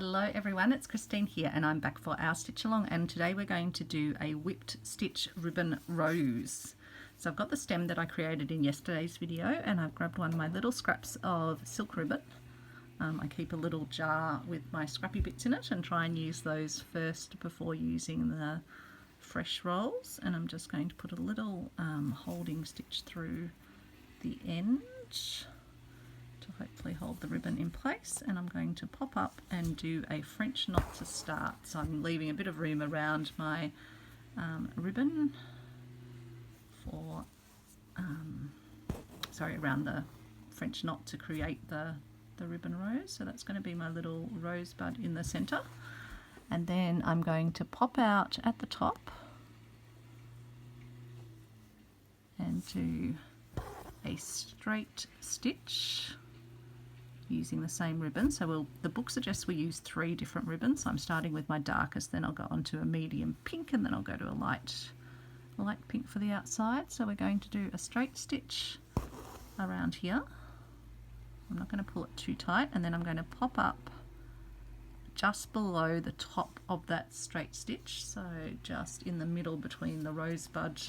Hello everyone, it's Christine here and I'm back for our stitch along, and today we're going to do a whipped stitch ribbon rose. So I've got the stem that I created in yesterday's video and I've grabbed one of my little scraps of silk ribbon. I keep a little jar with my scrappy bits in it and try and use those first before using the fresh rolls, and I'm just going to put a little holding stitch through the end to hopefully hold the ribbon in place, and I'm going to pop up and do a French knot to start. So I'm leaving a bit of room around my ribbon for around the French knot to create the ribbon rose. So that's going to be my little rosebud in the center, and then I'm going to pop out at the top and do a straight stitch using the same ribbon. So the book suggests we use 3 different ribbons. So I'm starting with my darkest, then I'll go on to a medium pink, and then I'll go to a light pink for the outside. So we're going to do a straight stitch around here. I'm not going to pull it too tight, and then I'm going to pop up just below the top of that straight stitch, so just in the middle between the rosebud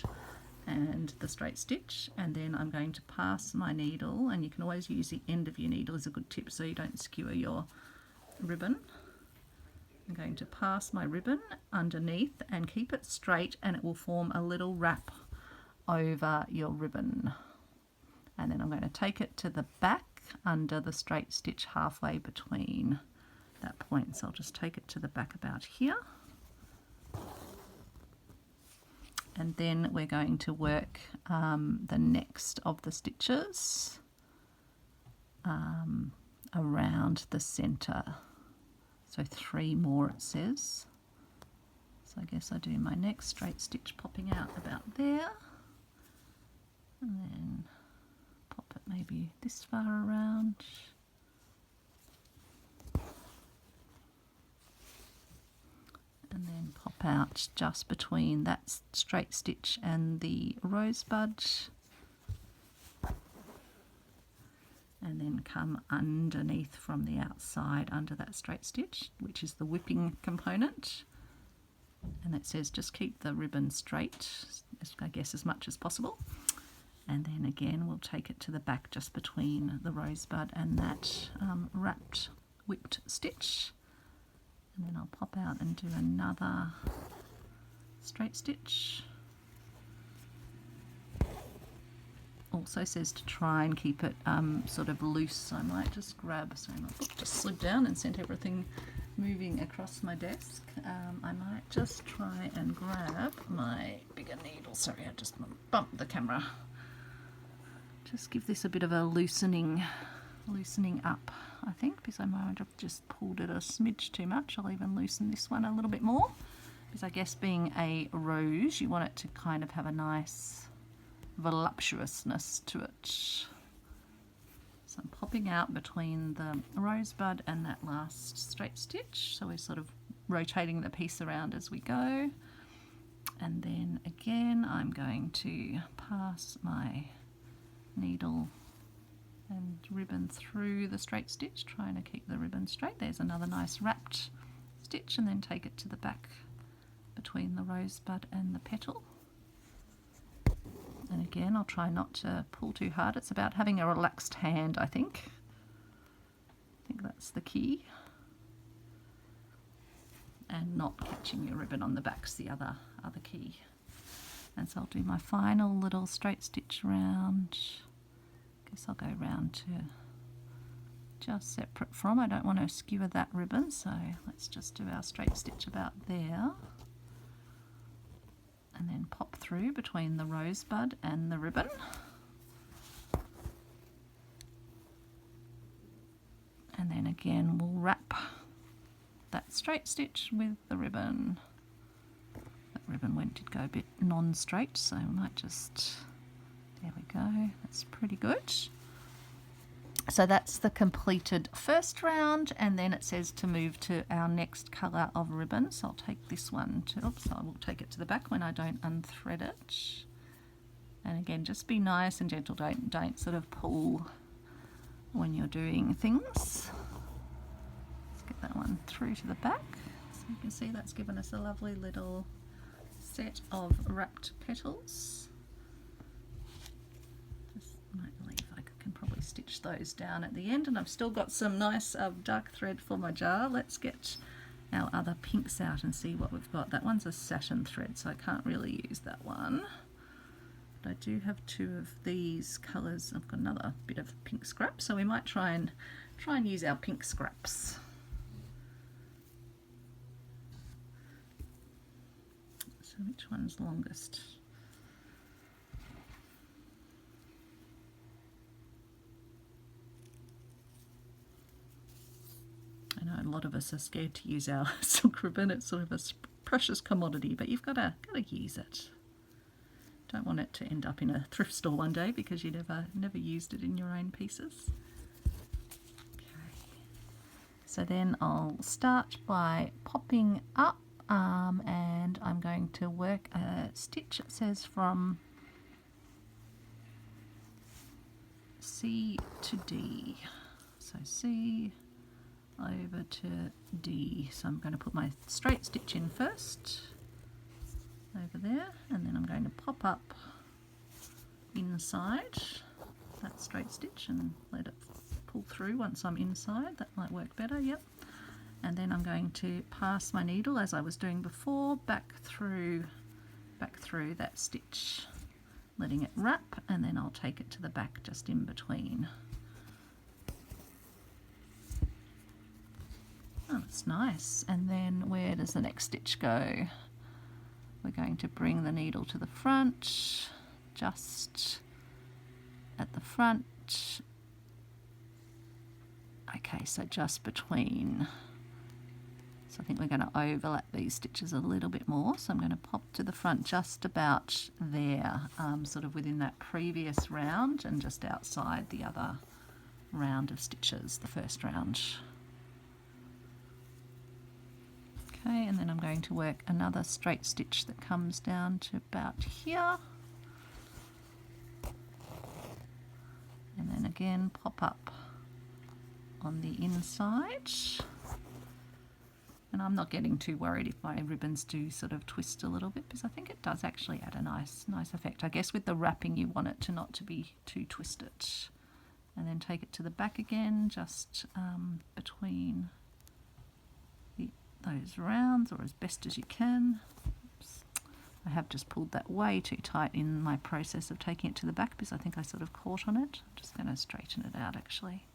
and the straight stitch, and then I'm going to pass my needle, and you can always use the end of your needle as a good tip so you don't skewer your ribbon. I'm going to pass my ribbon underneath and keep it straight, and it will form a little wrap over your ribbon, and then I'm going to take it to the back under the straight stitch halfway between that point. So I'll just take it to the back about here. And then we're going to work the next of the stitches around the center. So 3 more it says. So I guess I do my next straight stitch popping out about there, and then pop it maybe this far around. And then pop out just between that straight stitch and the rosebud, and then come underneath from the outside under that straight stitch, which is the whipping component. And it says just keep the ribbon straight, I guess, as much as possible. And then again we'll take it to the back just between the rosebud and that wrapped whipped stitch. And then I'll pop out and do another straight stitch. Also says to try and keep it sort of loose, so I might just grab, sorry, my book just slid down and sent everything moving across my desk. I might just try and grab my bigger needle. Sorry, I just bumped the camera. Just give this a bit of a loosening up, I think, because I might have just pulled it a smidge too much. I'll even loosen this one a little bit more, because I guess being a rose, you want it to kind of have a nice voluptuousness to it. So I'm popping out between the rosebud and that last straight stitch, so we're sort of rotating the piece around as we go. And then again I'm going to pass my needle and ribbon through the straight stitch, trying to keep the ribbon straight. There's another nice wrapped stitch, and then take it to the back between the rosebud and the petal. And again, I'll try not to pull too hard. It's about having a relaxed hand, I think. I think that's the key. And not catching your ribbon on the back's the other key. And so I'll do my final little straight stitch round. Guess I'll go round to just separate from. I don't want to skewer that ribbon, so let's just do our straight stitch about there, and then pop through between the rosebud and the ribbon. And then again we'll wrap that straight stitch with the ribbon. That ribbon did go a bit non-straight, so I might just, there we go, that's pretty good. So that's the completed first round, and then it says to move to our next colour of ribbon. So I'll take this one to, I will take it to the back when I don't unthread it. And again, just be nice and gentle, don't sort of pull when you're doing things. Let's get take that one through to the back. So you can see that's given us a lovely little set of wrapped petals. Just might leave, I can probably stitch those down at the end, and I've still got some nice dark thread for my jar. Let's get our other pinks out and see what we've got. That one's a satin thread, so I can't really use that one. But I do have two of these colours. I've got another bit of pink scrap, so we might try and use our pink scraps. So which one's longest? I know a lot of us are scared to use our silk ribbon. It's sort of a precious commodity, but you've got to use it. Don't want it to end up in a thrift store one day because you never used it in your own pieces. Okay. So then I'll start by popping up, and I'm going to work a stitch. It says from C to D. So C over to D. So I'm going to put my straight stitch in first, over there, and then I'm going to pop up inside that straight stitch and let it pull through once I'm inside. That might work better, yep. And then I'm going to pass my needle, as I was doing before, back through that stitch, letting it wrap, and then I'll take it to the back just in between. Oh, that's nice. And then where does the next stitch go? We're going to bring the needle to the front, just at the front. Okay, so just between. So I think we're going to overlap these stitches a little bit more. So I'm going to pop to the front just about there, sort of within that previous round and just outside the other round of stitches, the first round. Okay, and then I'm going to work another straight stitch that comes down to about here. And then again pop up on the inside. And I'm not getting too worried if my ribbons do sort of twist a little bit, because I think it does actually add a nice effect. I guess with the wrapping you want it not to be too twisted. And then take it to the back again, just between those rounds, or as best as you can. Oops. I have just pulled that way too tight in my process of taking it to the back because I think I sort of caught on it. I'm just going to straighten it out actually.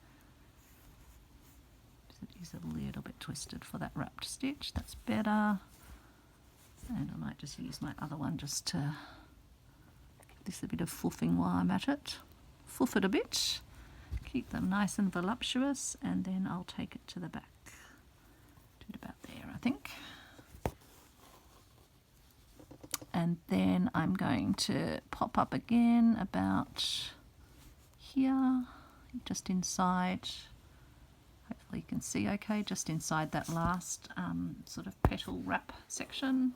It is a little bit twisted for that wrapped stitch. That's better. And I might just use my other one just to give this a bit of fluffing while I'm at it. Fluff it a bit. Keep them nice and voluptuous, and then I'll take it to the back. Do it about there, I think. And then I'm going to pop up again about here, just inside. Hopefully you can see okay, just inside that last sort of petal wrap section.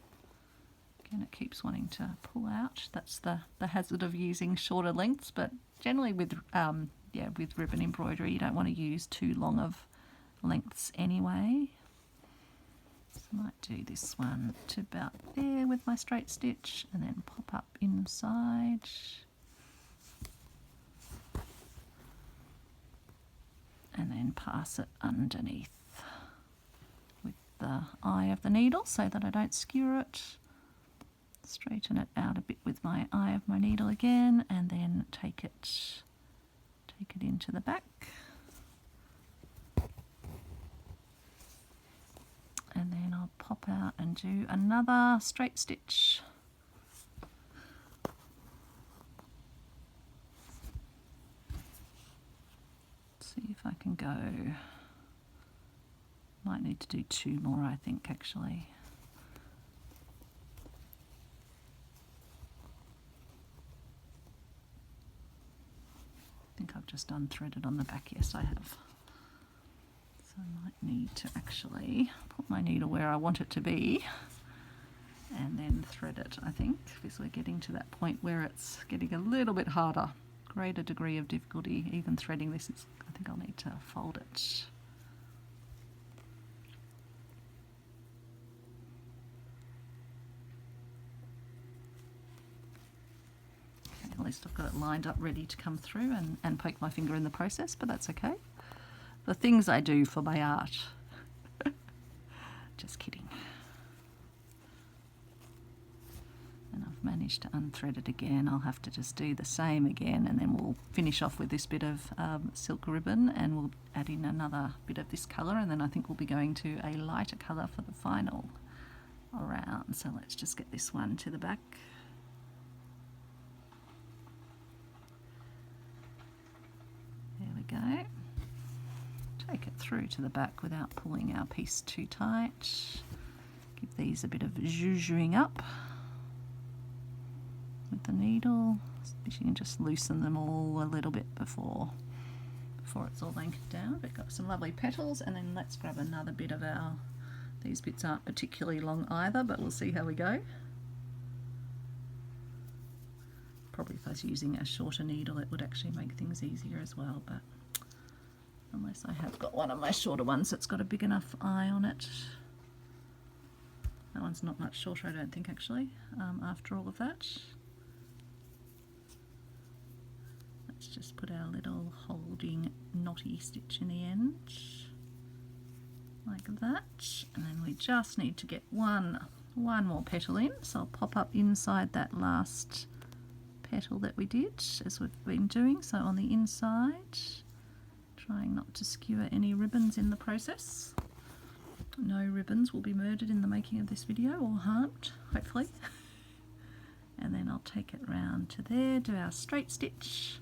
Again, it keeps wanting to pull out. That's the hazard of using shorter lengths, but generally with with ribbon embroidery you don't want to use too long of lengths anyway. So I might do this one to about there with my straight stitch and then pop up inside. And then pass it underneath with the eye of the needle so that I don't skewer it. Straighten it out a bit with my eye of my needle again, and then take it into the back. And then I'll pop out and do another straight stitch. See if I can go. Might need to do two more, I think, actually. I think I've just unthreaded on the back. Yes, I have. So I might need to actually put my needle where I want it to be and then thread it, I think, because we're getting to that point where it's getting a little bit harder. Greater degree of difficulty even threading this. I think I'll need to fold it. least I've got it lined up ready to come through and poke my finger in the process, but that's okay. The things I do for my art. Just kidding. And I've managed to unthread it again. I'll have to just do the same again, and then we'll finish off with this bit of silk ribbon, and we'll add in another bit of this colour, and then I think we'll be going to a lighter colour for the final round. So let's just get this one to the back. There we go. Take it through to the back without pulling our piece too tight. Give these a bit of zhuzhing up with the needle. You can just loosen them all a little bit before it's all anchored down. We've got some lovely petals, and then let's grab another bit of our, these bits aren't particularly long either, but we'll see how we go. Probably if I was using a shorter needle it would actually make things easier as well, but unless I have got one of my shorter ones that's got a big enough eye on it. That one's not much shorter, I don't think, actually, after all of that. Let's just put our little holding knotty stitch in the end, like that, and then we just need to get one more petal in, so I'll pop up inside that last petal that we did, as we've been doing, so on the inside, trying not to skewer any ribbons in the process. No ribbons will be murdered in the making of this video, or harmed, hopefully. And then I'll take it round to there, do our straight stitch.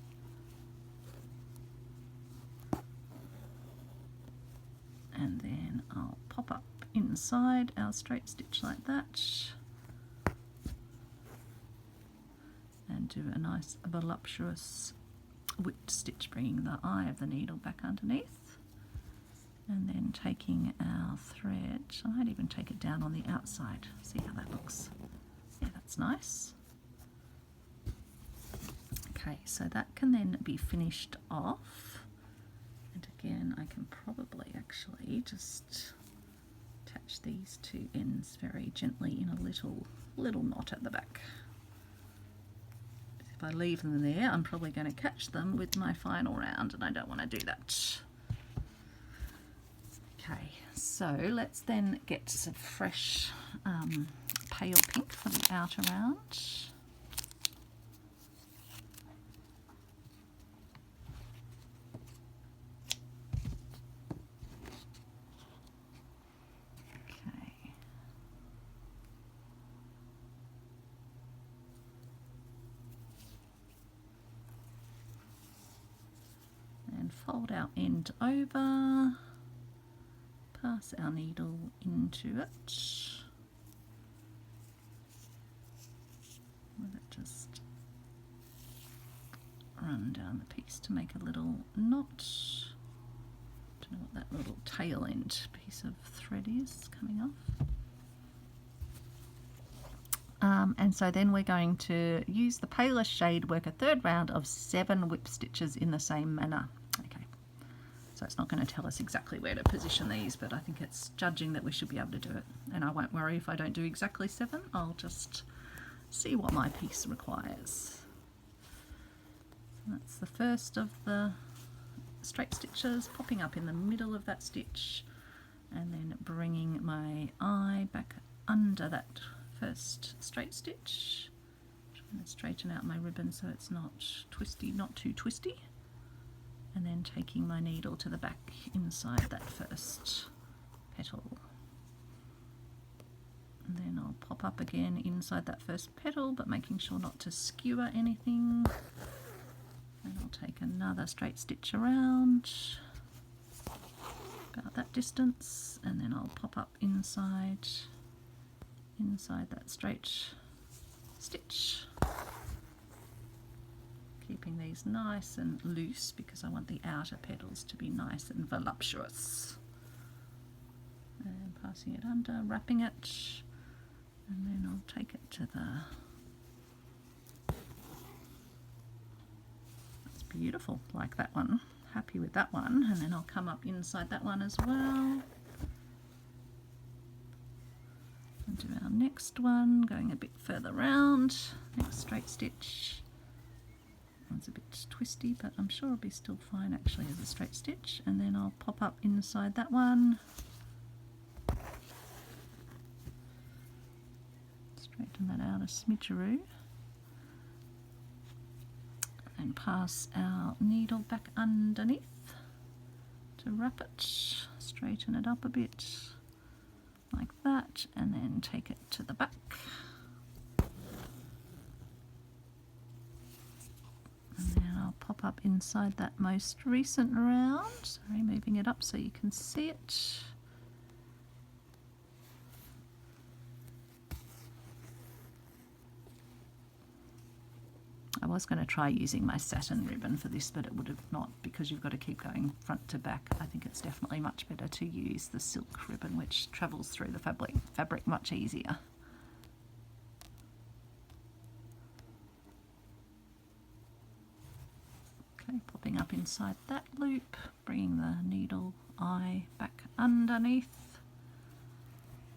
And then I'll pop up inside our straight stitch like that. And do a nice voluptuous whipped stitch, bringing the eye of the needle back underneath, and then taking our thread, I might even take it down on the outside, see how that looks. Yeah, that's nice. Okay, so that can then be finished off, and again I can probably actually just attach these two ends very gently in a little knot at the back. If I leave them there, I'm probably going to catch them with my final round, and I don't want to do that. Okay, so let's then get some fresh pale pink for the outer round. Fold our end over, pass our needle into it, let it just run down the piece to make a little knot. Don't know what that little tail end piece of thread is coming off. And so then we're going to use the palest shade, work a third round of 7 whip stitches in the same manner. Okay, so it's not going to tell us exactly where to position these, but I think it's judging that we should be able to do it. And I won't worry if I don't do exactly 7, I'll just see what my piece requires. That's the first of the straight stitches, popping up in the middle of that stitch, and then bringing my eye back under that first straight stitch. I'm going to straighten out my ribbon so it's not twisty, not too twisty, and then taking my needle to the back inside that first petal. And then I'll pop up again inside that first petal, but making sure not to skewer anything. And I'll take another straight stitch around about that distance, and then I'll pop up inside that straight stitch, keeping these nice and loose because I want the outer petals to be nice and voluptuous. And passing it under, wrapping it, and then I'll take it to the... That's beautiful, like that one. Happy with that one. And then I'll come up inside that one as well. And do our next one, going a bit further round, next straight stitch, One's a bit twisty, but I'm sure it'll be still fine actually as a straight stitch. And then I'll pop up inside that one, straighten that out a smidgeroo, and pass our needle back underneath to wrap it, straighten it up a bit like that, and then take it to the back. And then I'll pop up inside that most recent round, sorry, moving it up so you can see it. I was going to try using my satin ribbon for this, but it would have not, because you've got to keep going front to back. I think it's definitely much better to use the silk ribbon, which travels through the fabric much easier. Okay, popping up inside that loop, bringing the needle eye back underneath.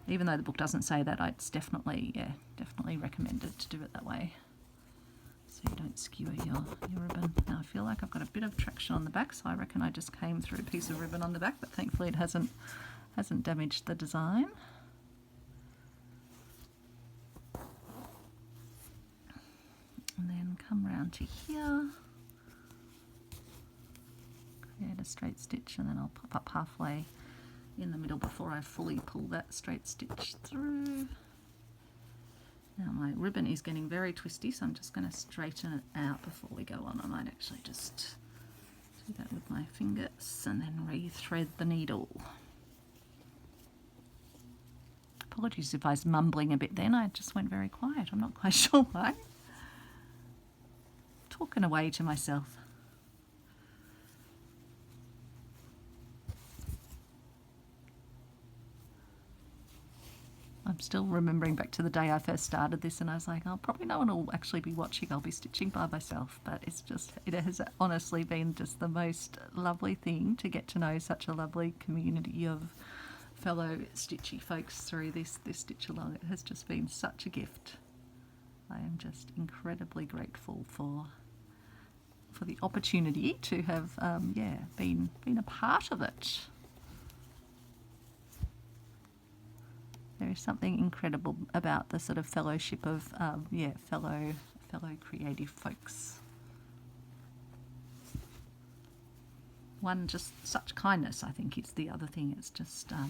Even though the book doesn't say that, it's definitely, yeah, definitely recommended to do it that way, so you don't skewer your ribbon. Now I feel like I've got a bit of traction on the back, so I reckon I just came through a piece of ribbon on the back, but thankfully it hasn't damaged the design. And then come round to here, create a straight stitch, and then I'll pop up halfway in the middle before I fully pull that straight stitch through. Now my ribbon is getting very twisty, so I'm just going to straighten it out before we go on. I might actually just do that with my fingers and then re-thread the needle. Apologies if I was mumbling a bit then, I just went very quiet. I'm not quite sure why. Talking away to myself. I'm still remembering back to the day I first started this, and I was like, oh, probably no one will actually be watching. I'll be stitching by myself. But it's just, it has honestly been just the most lovely thing to get to know such a lovely community of fellow stitchy folks through this stitch along. It has just been such a gift. I am just incredibly grateful for the opportunity to have been a part of it. There is something incredible about the sort of fellowship of fellow creative folks. One, just such kindness, I think it's the other thing. It's just I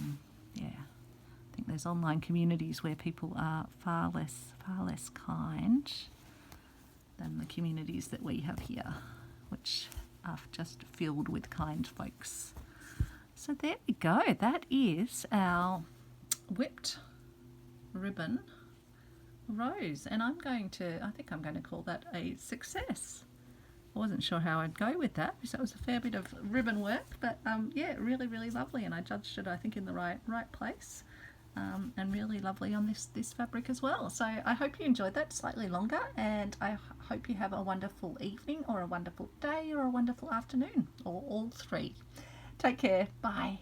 think there's online communities where people are far less kind than the communities that we have here, which are just filled with kind folks. So there we go. That is our whipped ribbon rose, and I think I'm going to call that a success. I wasn't sure how I'd go with that because that was a fair bit of ribbon work, but yeah, really lovely, and I judged it I think in the right place, and really lovely on this fabric as well. So I hope you enjoyed that, slightly longer, and I hope you have a wonderful evening or a wonderful day or a wonderful afternoon, or all three. Take care. Bye.